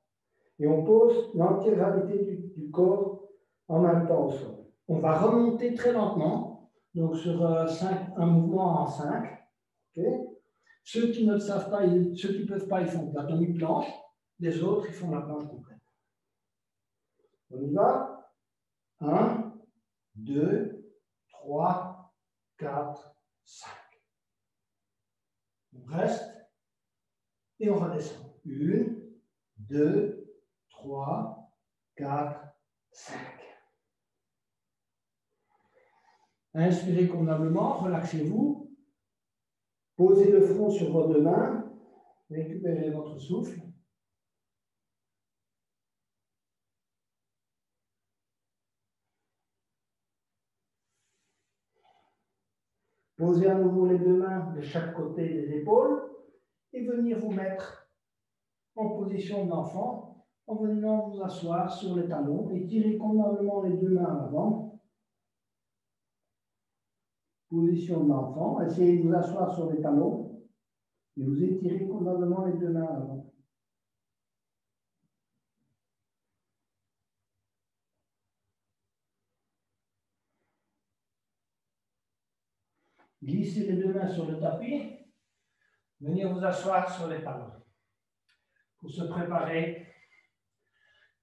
S1: Et on pose l'intégralité du corps en même temps au sol. On va remonter très lentement, donc sur un mouvement en 5. Okay. Ceux qui ne le savent pas, ceux qui ne peuvent pas, ils font de la demi-planche. Les autres, ils font la planche complète. On y va. 1, 2, 3, 4, 5. On reste et on redescend. 1, 2, 3, 4, 5. Inspirez convenablement, relaxez-vous. Posez le front sur vos deux mains. Récupérez votre souffle. Posez à nouveau les deux mains de chaque côté des épaules et venir vous mettre en position d'enfant en venant vous asseoir sur les talons et tirez convenablement les deux mains à l'avant. Position d'enfant, essayez de vous asseoir sur les talons et vous étirez convenablement les deux mains à l'avant. Glissez les deux mains sur le tapis, venir vous asseoir sur les talons pour se préparer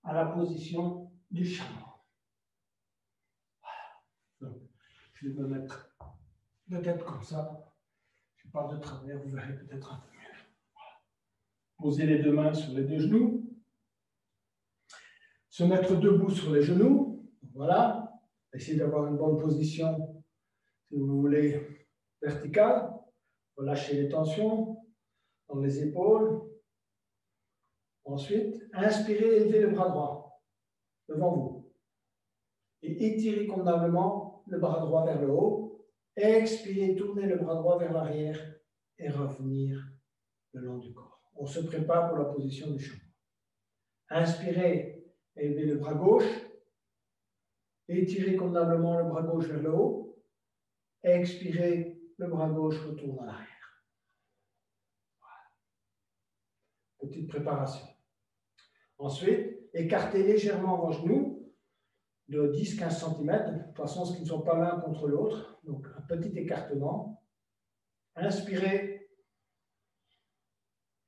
S1: à la position du chameau. Donc, je vais me mettre peut-être comme ça. Je parle de travers, vous verrez peut-être un peu mieux. Voilà. Posez les deux mains sur les deux genoux. Se mettre debout sur les genoux. Voilà. Essayez d'avoir une bonne position, si vous voulez, verticale. Relâchez les tensions dans les épaules. Ensuite, inspirez, élevez le bras droit devant vous. Et étirez convenablement le bras droit vers le haut. Expirez, tournez le bras droit vers l'arrière et revenir le long du corps. On se prépare pour la position du chameau. Inspirez, élevez le bras gauche. Étirez convenablement le bras gauche vers le haut. Expirez, le bras gauche retourne à l'arrière. Voilà. Petite préparation. Ensuite, écartez légèrement vos genoux de 10-15 cm, de toute façon, ce qui ne sont pas l'un contre l'autre. Donc, un petit écartement. Inspirez,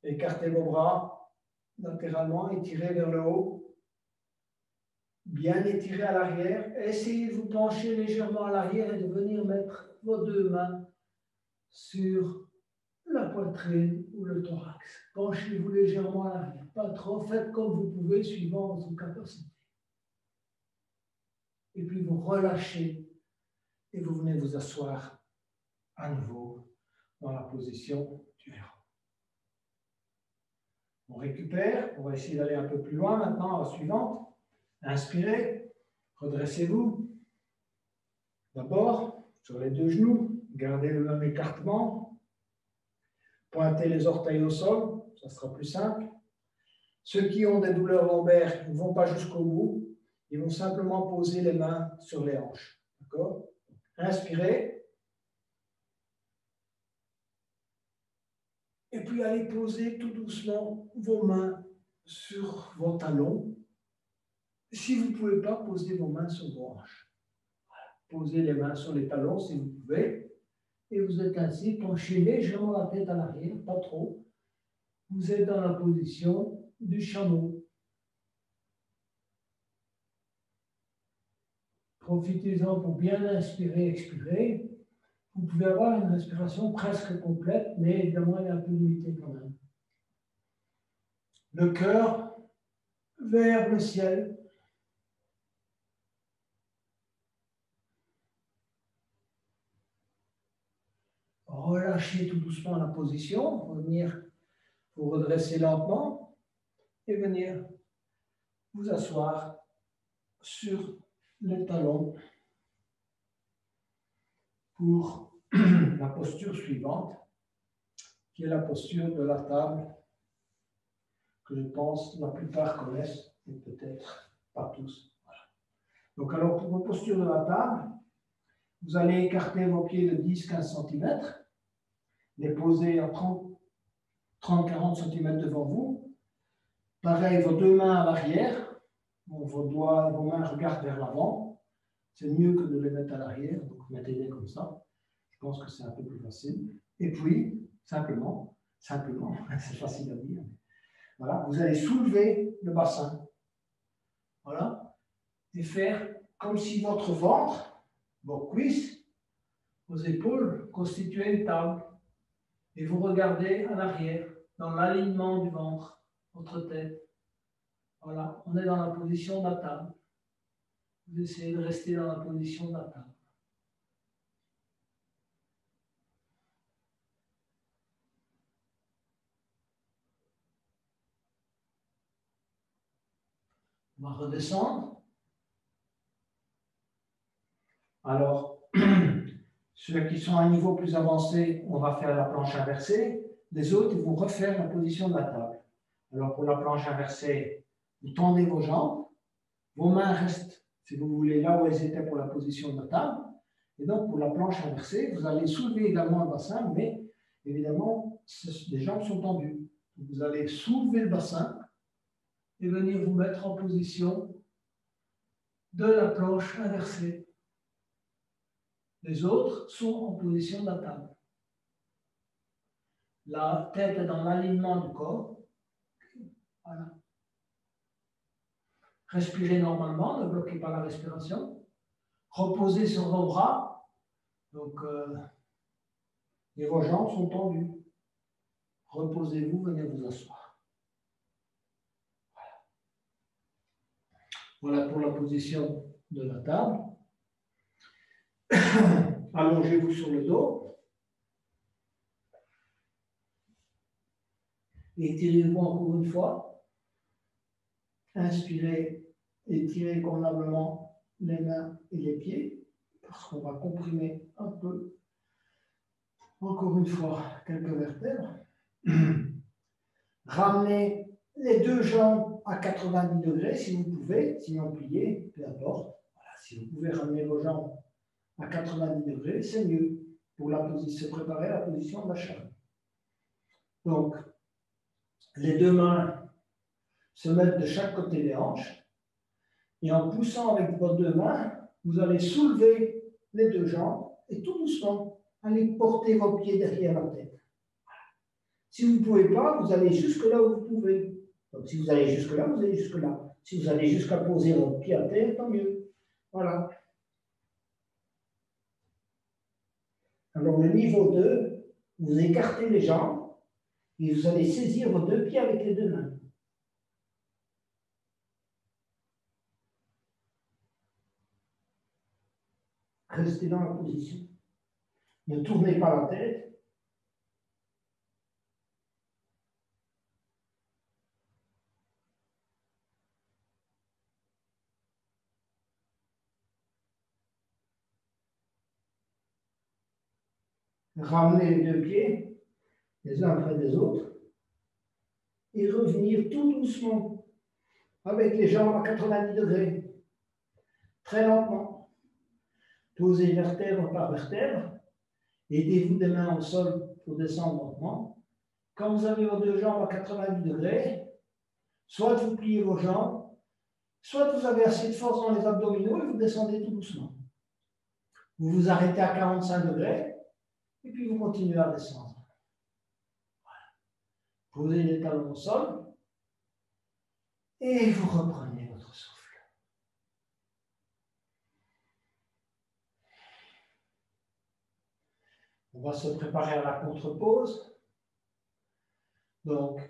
S1: écartez vos bras latéralement, étirez vers le haut. Bien étirez à l'arrière. Essayez de vous pencher légèrement à l'arrière et de venir mettre vos deux mains sur la poitrine ou le thorax. Penchez-vous légèrement à l'arrière. Pas trop, faites comme vous pouvez suivant votre capacité. Et puis vous relâchez et vous venez vous asseoir à nouveau dans la position du verrou. On récupère, on va essayer d'aller un peu plus loin maintenant à la suivante. Inspirez, redressez-vous. D'abord, sur les deux genoux, gardez le même écartement. Pointez les orteils au sol, ça sera plus simple. Ceux qui ont des douleurs lombaires, ils ne vont pas jusqu'au bout. Ils vont simplement poser les mains sur les hanches. D'accord? Inspirez. Et puis allez poser tout doucement vos mains sur vos talons. Si vous ne pouvez pas, posez vos mains sur vos hanches. Voilà. Posez les mains sur les talons si vous pouvez. Et vous êtes ainsi, penchez légèrement la tête à l'arrière, pas trop. Vous êtes dans la position du chameau. Profitez-en pour bien inspirer, expirer. Vous pouvez avoir une respiration presque complète, mais évidemment, elle est un peu limitée quand même. Le cœur vers le ciel. Relâchez tout doucement la position, revenir vous redresser lentement et venir vous asseoir sur les talons pour la posture suivante, qui est la posture de la table, que je pense la plupart connaissent, mais peut-être pas tous. Voilà. Donc alors pour vos postures de la table, vous allez écarter vos pieds de 10-15 cm, les poser à 30-40 cm devant vous. Pareil, vos deux mains à l'arrière, vos doigts et vos mains regardent vers l'avant. C'est mieux que de les mettre à l'arrière, donc mettez-les comme ça. Je pense que c'est un peu plus facile. Et puis, simplement, c'est facile à dire. Voilà, vous allez soulever le bassin. Voilà. Et faire comme si votre ventre, vos cuisses, vos épaules constituaient une table. Et vous regardez à l'arrière, dans l'alignement du ventre, votre tête. Voilà, on est dans la position de la table. Vous essayez de rester dans la position de la table. On va redescendre. Alors, ceux qui sont à un niveau plus avancé, on va faire la planche inversée. Les autres, ils vont refaire la position de la table. Alors, pour la planche inversée, vous tendez vos jambes. Vos mains restent, si vous voulez, là où elles étaient pour la position de la table. Et donc, pour la planche inversée, vous allez soulever également le bassin, mais évidemment, les jambes sont tendues. Vous allez soulever le bassin et venir vous mettre en position de la planche inversée. Les autres sont en position de la table. La tête est dans l'alignement du corps. Voilà. Respirez normalement, ne bloquez pas la respiration. Reposez sur vos bras. Donc, et vos jambes sont tendues. Reposez-vous, venez vous asseoir. Voilà pour la position de la table. Allongez-vous sur le dos. Étirez-vous encore une fois. Inspirez, étirez convenablement les mains et les pieds, parce qu'on va comprimer un peu, encore une fois, quelques vertèbres. Ramenez les deux jambes à 90 degrés si vous pouvez, sinon pliez, peu importe. Voilà, si vous pouvez ramener vos jambes à 90 degrés, c'est mieux pour se préparer à la position de la chaise. Donc, les deux mains se mettent de chaque côté des hanches et en poussant avec vos deux mains, vous allez soulever les deux jambes et tout doucement, allez porter vos pieds derrière la tête. Si vous ne pouvez pas, vous allez jusque là où vous pouvez. Donc, si vous allez jusque là, vous allez jusque là. Si vous allez jusqu'à poser votre pied à terre, tant mieux. Voilà. Alors, le niveau 2, Vous écartez les jambes et vous allez saisir vos deux pieds avec les deux mains. Restez dans la position. Ne tournez pas la tête. Ramenez les deux pieds, les uns après les autres, et revenir tout doucement, avec les jambes à 90 degrés, très lentement. Posez vertèbre par vertèbre, aidez-vous des mains au sol pour descendre lentement. Quand vous avez vos deux jambes à 90 degrés, soit vous pliez vos jambes, soit vous avez assez de force dans les abdominaux et vous descendez tout doucement. Vous vous arrêtez à 45 degrés, et puis vous continuez à descendre. Voilà. Posez les talons au sol, et vous reprenez votre souffle. On va se préparer à la contre-pose, donc,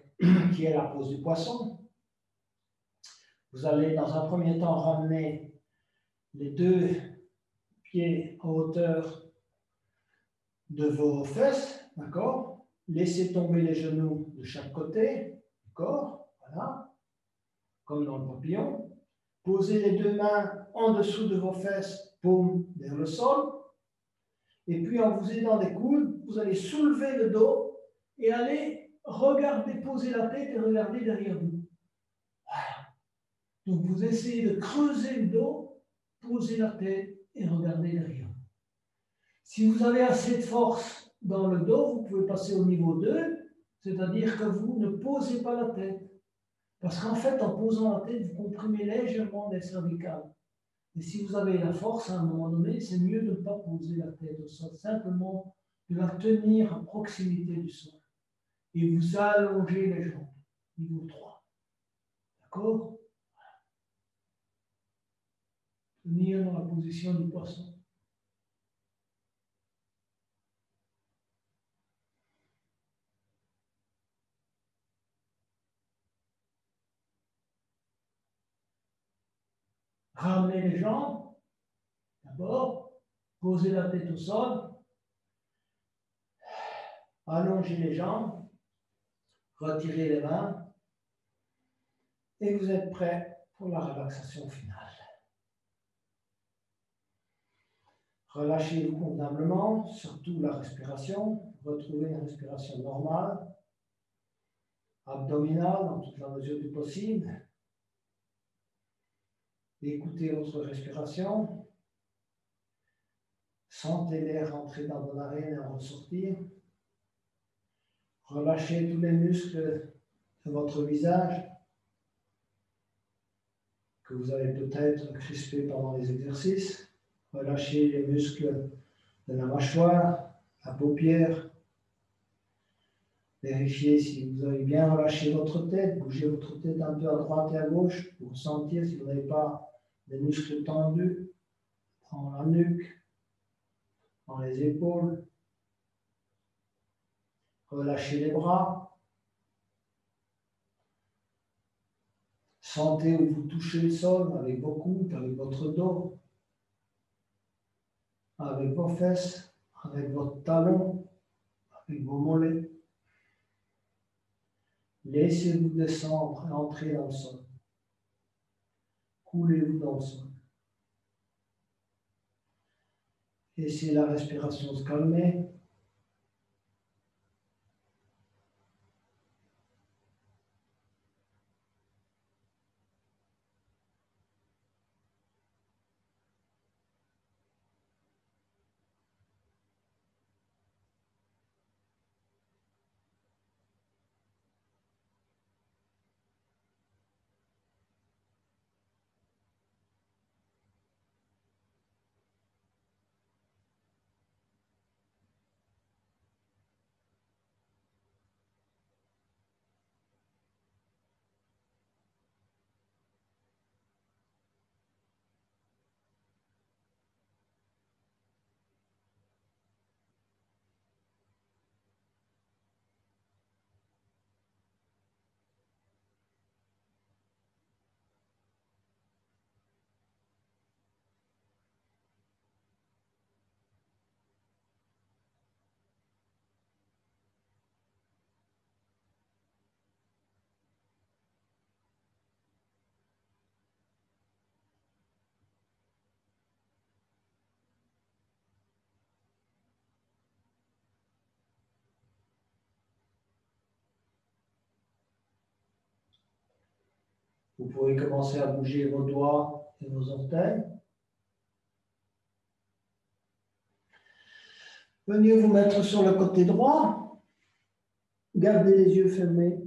S1: qui est la pose du poisson. Vous allez dans un premier temps ramener les deux pieds en hauteur de vos fesses, d'accord? Laissez tomber les genoux de chaque côté du corps, voilà, comme dans le papillon. Posez les deux mains en dessous de vos fesses, paumes vers le sol. Et puis, en vous aidant des coudes, vous allez soulever le dos et aller regarder, poser la tête et regarder derrière vous. Voilà. Donc, vous essayez de creuser le dos, poser la tête et regarder derrière vous. Si vous avez assez de force dans le dos, vous pouvez passer au niveau 2, c'est-à-dire que vous ne posez pas la tête. Parce qu'en fait, en posant la tête, vous comprimez légèrement les cervicales. Et si vous avez la force, à un moment donné, c'est mieux de ne pas poser la tête au sol, simplement de la tenir à proximité du sol. Et vous allongez les jambes. Niveau 3. D'accord? Tenir dans la position du poisson. Ramenez les jambes. D'abord, posez la tête au sol. Allongez les jambes. Retirez les mains. Et vous êtes prêt pour la relaxation finale. Relâchez-vous convenablement, surtout la respiration. Retrouvez une respiration normale, abdominale dans toute la mesure du possible. Écoutez votre respiration. Sentez l'air rentrer dans vos narines et en ressortir. Relâchez tous les muscles de votre visage que vous avez peut-être crispés pendant les exercices. Relâchez les muscles de la mâchoire, la paupière. Vérifiez si vous avez bien relâché votre tête. Bougez votre tête un peu à droite et à gauche pour sentir si vous n'avez pas des muscles tendus dans la nuque, dans les épaules. Relâchez les bras. Sentez où vous touchez le sol avec vos coudes, avec votre dos, avec vos fesses, avec votre talon, avec vos mollets. Laissez-vous descendre et entrer dans le sol. Coulez-vous dans le sol. Laissez la respiration se calmer. Vous pouvez commencer à bouger vos doigts et vos orteils. Venez vous mettre sur le côté droit. Gardez les yeux fermés.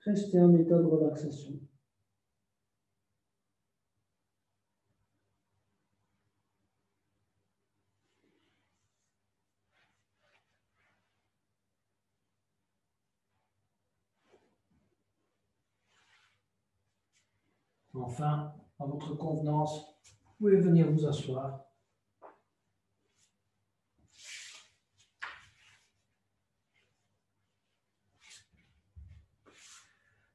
S1: Restez en état de relaxation. Enfin, à votre convenance, vous pouvez venir vous asseoir.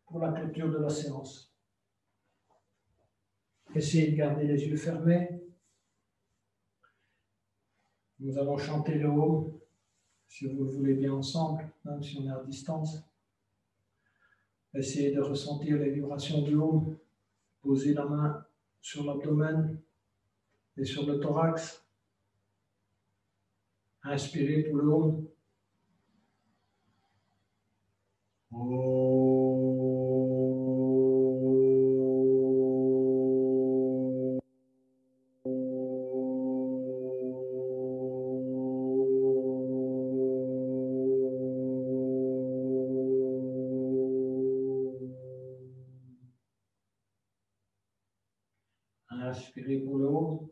S1: Pour la clôture de la séance. Essayez de garder les yeux fermés. Nous allons chanter le Om, si vous le voulez bien ensemble, même si on est à distance. Essayez de ressentir les vibrations du Om. Posez la main sur l'abdomen et sur le thorax. Inspirez pour le Om. Inspirez pour le haut.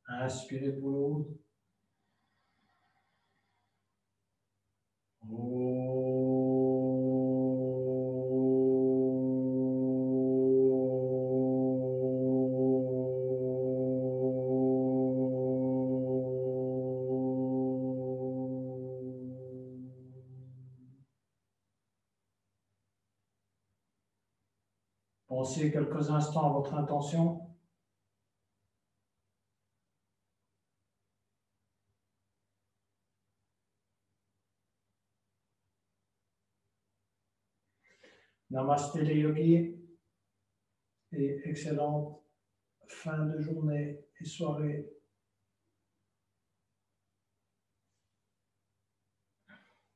S1: Inspirez pour le haut. Pensez quelques instants à votre intention. Namasté les yogis et excellente fin de journée et soirée.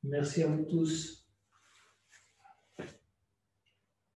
S1: Merci à vous tous.